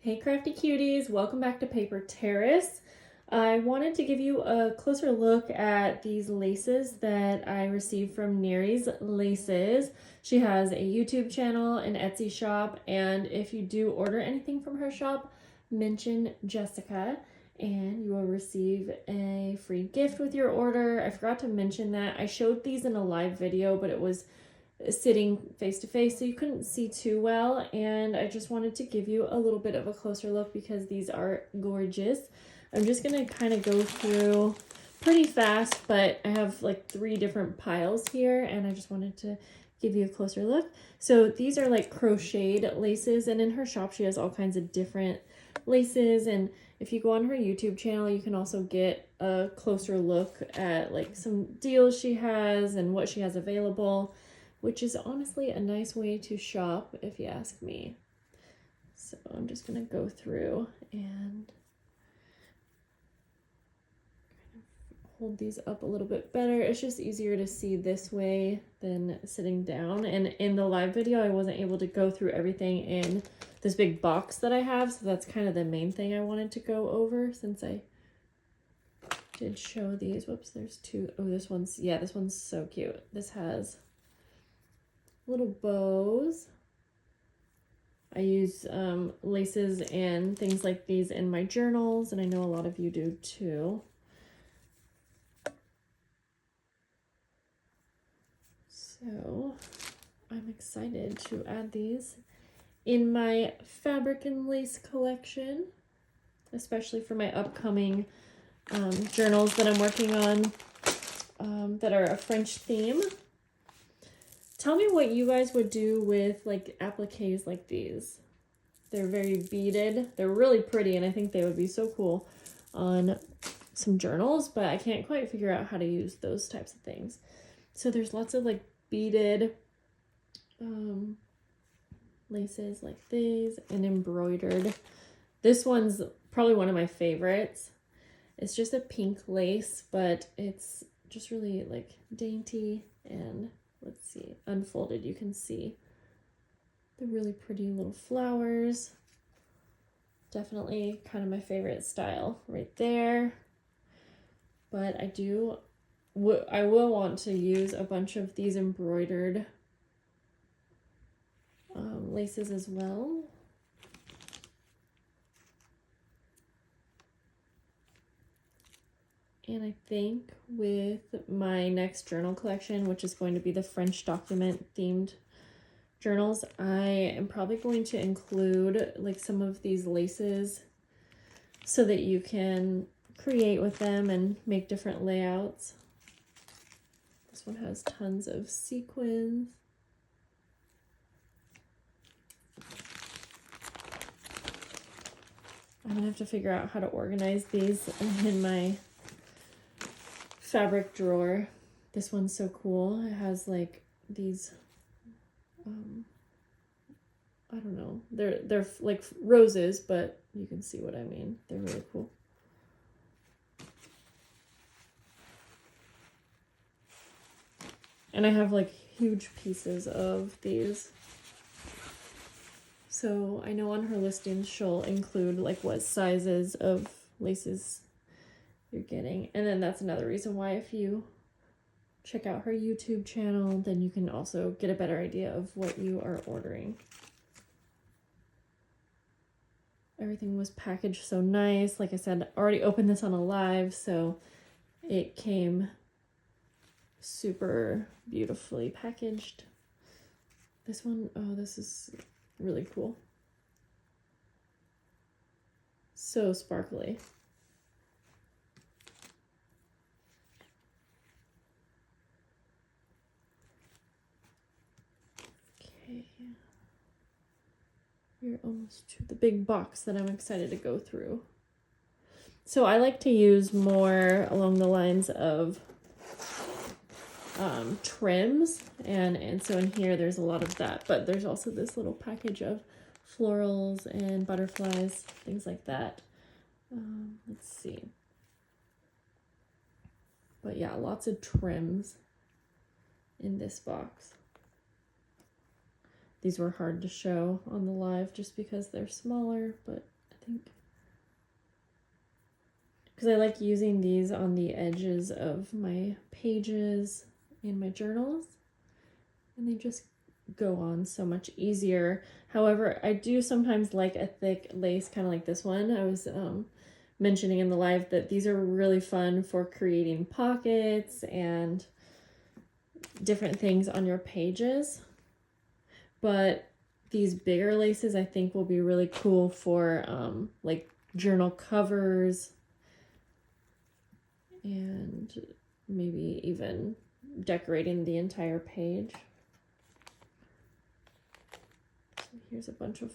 Hey crafty cuties, welcome back to Paper Terrace. I wanted to give you a closer look at these laces that I received from NerisLaces. She has a YouTube channel, an Etsy shop, and if you do order anything from her shop, mention Jessica and you will receive a free gift with your order. I forgot to mention that. I showed these in a live video, but it was sitting face to face, so you couldn't see too well, and I just wanted to give you a little bit of a closer look because these are gorgeous. I'm just gonna kind of go through pretty fast, but I have like 3 different piles here and I just wanted to give you a closer look. So these are like crocheted laces, and in her shop she has all kinds of different laces, and if you go on her YouTube channel you can also get a closer look at like some deals she has and what she has available, which is honestly a nice way to shop if you ask me. So I'm just gonna go through and hold these up a little bit better. It's just easier to see this way than sitting down. And in the live video, I wasn't able to go through everything in this big box that I have. So that's kind of the main thing I wanted to go over since I did show these. Whoops, there's 2. Oh, this one's so cute. This has little bows. I use laces and things like these in my journals, and I know a lot of you do too. So I'm excited to add these in my fabric and lace collection, especially for my upcoming journals that I'm working on that are a French theme. Tell me what you guys would do with like appliques like these. They're very beaded. They're really pretty, and I think they would be so cool on some journals, but I can't quite figure out how to use those types of things. So there's lots of like beaded laces like these and embroidered. This one's probably one of my favorites. It's just a pink lace, but it's just really like dainty, and let's see, unfolded you can see the really pretty little flowers. Definitely kind of my favorite style right there. But I will want to use a bunch of these embroidered laces as well. And I think with my next journal collection, which is going to be the French document themed journals, I am probably going to include like some of these laces so that you can create with them and make different layouts. This one has tons of sequins. I'm gonna have to figure out how to organize these in my fabric drawer. This one's so cool. It has like these I don't know, they're like roses, but you can see what I mean. They're really cool. And I have like huge pieces of these, so I know on her listings she'll include like what sizes of laces you're getting. And then that's another reason why if you check out her YouTube channel, then you can also get a better idea of what you are ordering. Everything was packaged so nice. Like I said, I already opened this on a live, so it came super beautifully packaged. This one, oh, this is really cool. So sparkly. Okay. We're almost to the big box that I'm excited to go through. So I like to use more along the lines of trims, and so in here there's a lot of that, but there's also this little package of florals and butterflies, things like that. Let's see. But yeah, lots of trims in this box. These were hard to show on the live just because they're smaller, but I think because I like using these on the edges of my pages in my journals, and they just go on so much easier. However, I do sometimes like a thick lace, kind of like this one. I was mentioning in the live that these are really fun for creating pockets and different things on your pages. But these bigger laces I think will be really cool for like journal covers and maybe even decorating the entire page. So here's a bunch of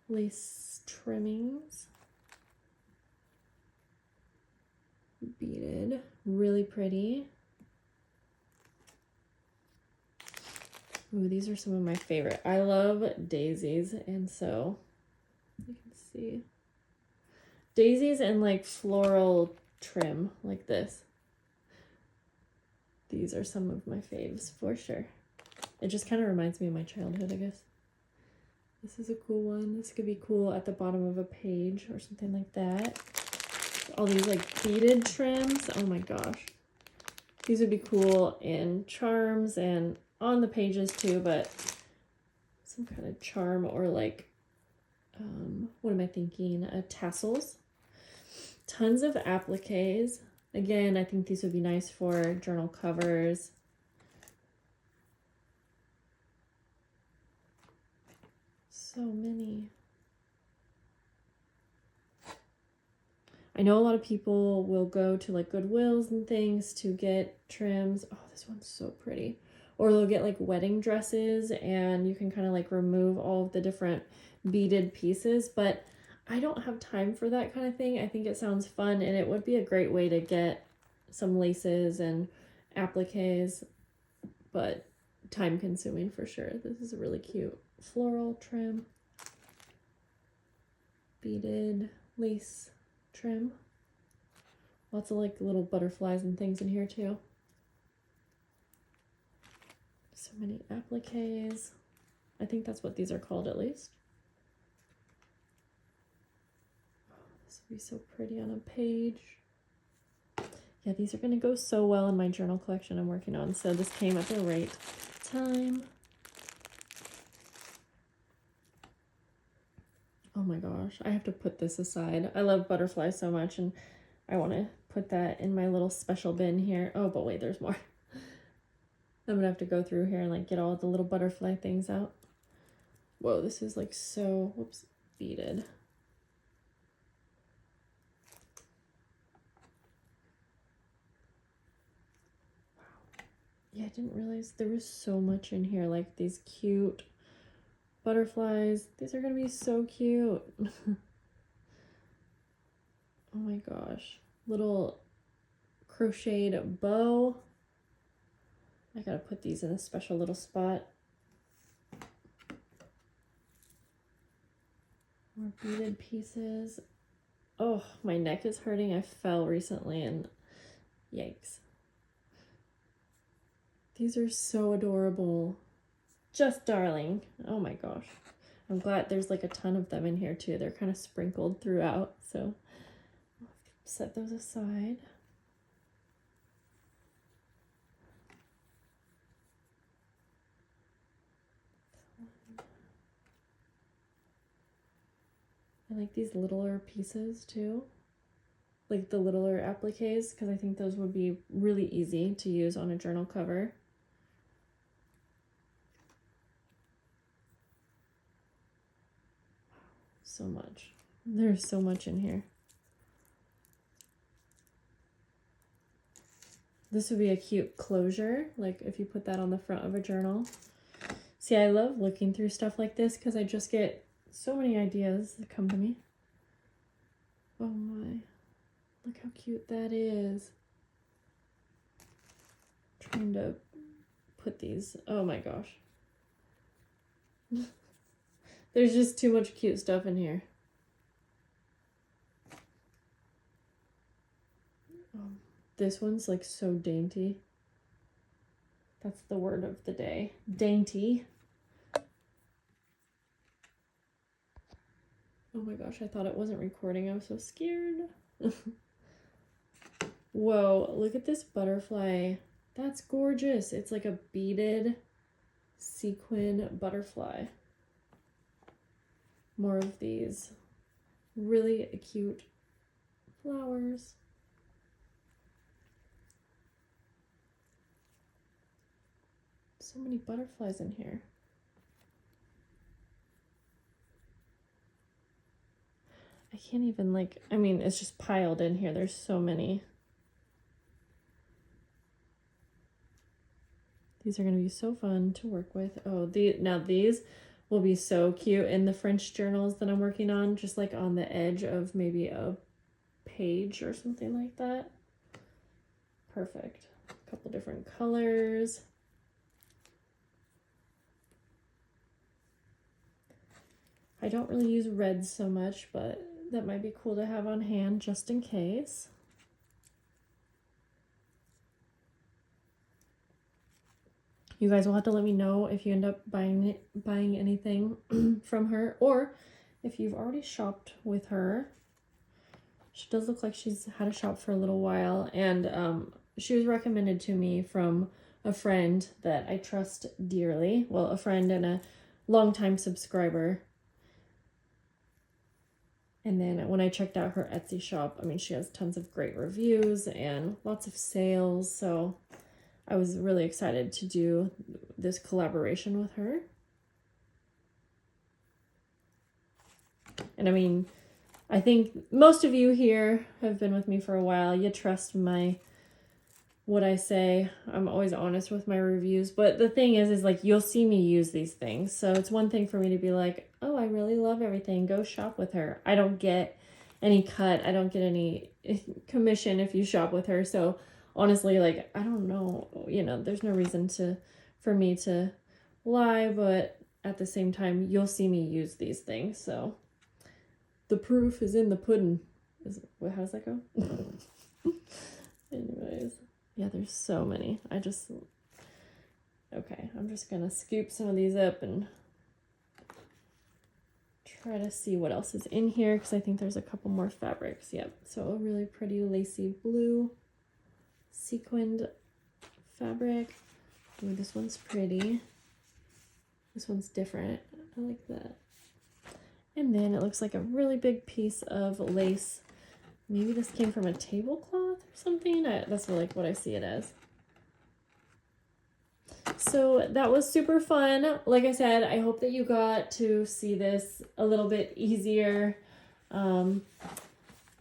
lace trimmings. Beaded, really pretty. Ooh, these are some of my favorite. I love daisies, and so you can see daisies and like floral trim like this. These are some of my faves for sure. It just kind of reminds me of my childhood, I guess. This is a cool one. This could be cool at the bottom of a page or something like that. All these like beaded trims. Oh my gosh. These would be cool in charms and on the pages too, but some kind of charm or like, what am I thinking? Tassels. Tons of appliques. Again, I think these would be nice for journal covers. So many. I know a lot of people will go to like Goodwills and things to get trims. Oh, this one's so pretty. Or they'll get like wedding dresses and you can kind of like remove all of the different beaded pieces, but I don't have time for that kind of thing. I think it sounds fun and it would be a great way to get some laces and appliques, but time consuming for sure. This is a really cute floral trim. Beaded lace trim. Lots of like little butterflies and things in here too. So many appliques. I think that's what these are called at least. Oh, this would be so pretty on a page. Yeah, these are going to go so well in my journal collection I'm working on. So this came at the right time. Oh my gosh, I have to put this aside. I love butterflies so much and I want to put that in my little special bin here. Oh, but wait, there's more. I'm gonna have to go through here and like get all the little butterfly things out. Whoa, this is like so, whoops, beaded. Wow. Yeah, I didn't realize there was so much in here, like these cute butterflies. These are gonna be so cute. Oh my gosh. Little crocheted bow. I gotta put these in a special little spot. More beaded pieces. Oh, my neck is hurting. I fell recently and yikes. These are so adorable. Just darling. Oh my gosh. I'm glad there's like a ton of them in here too. They're kind of sprinkled throughout, so I'll set those aside. I like these littler pieces too, like the littler appliques, because I think those would be really easy to use on a journal cover. So much. There's so much in here. This would be a cute closure, like if you put that on the front of a journal. See, I love looking through stuff like this because I just get so many ideas that come to me. Oh my, look how cute that is. Trying to put these, oh my gosh. There's just too much cute stuff in here. This one's like so dainty. That's the word of the day. Dainty. Oh my gosh, I thought it wasn't recording. I was so scared. Whoa, look at this butterfly. That's gorgeous. It's like a beaded sequin butterfly. More of these really cute flowers. So many butterflies in here. I can't even like, I mean, it's just piled in here. There's so many. These are going to be so fun to work with. Oh, now these will be so cute in the French journals that I'm working on, just like on the edge of maybe a page or something like that. Perfect. A couple different colors. I don't really use reds so much, but that might be cool to have on hand just in case. You guys will have to let me know if you end up buying anything from her, or if you've already shopped with her. She does look like she's had a shop for a little while, and she was recommended to me from a friend that I trust dearly. Well, a friend and a longtime subscriber. And then when I checked out her Etsy shop, I mean, she has tons of great reviews and lots of sales, so I was really excited to do this collaboration with her. And I mean, I think most of you here have been with me for a while. You trust what I say. I'm always honest with my reviews. But the thing is like, you'll see me use these things. So it's one thing for me to be like, oh, I really love everything. Go shop with her. I don't get any cut. I don't get any commission if you shop with her. So honestly, like, I don't know, there's no reason for me to lie, but at the same time, you'll see me use these things. So the proof is in the pudding. How does that go? Anyways, yeah, there's so many. Okay, I'm just gonna scoop some of these up and try to see what else is in here, because I think there's a couple more fabrics. Yep, so a really pretty lacy blue sequined fabric. Ooh, this one's pretty. This one's different. I like that. And then it looks like a really big piece of lace. Maybe this came from a tablecloth or something. That's like what I see it as. So that was super fun. Like I said, I hope that you got to see this a little bit easier.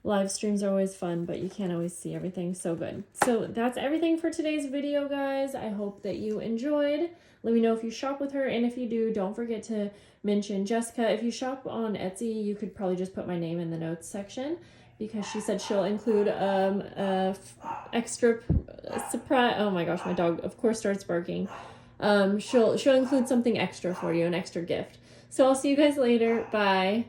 Live streams are always fun, but you can't always see everything so good. So that's everything for today's video, guys. I hope that you enjoyed. Let me know if you shop with her, and if you do, don't forget to mention Jessica. If you shop on Etsy, you could probably just put my name in the notes section, because she said she'll include extra surprise. Oh my gosh, my dog of course starts barking. She'll include something extra for you, an extra gift. So I'll see you guys later. Bye.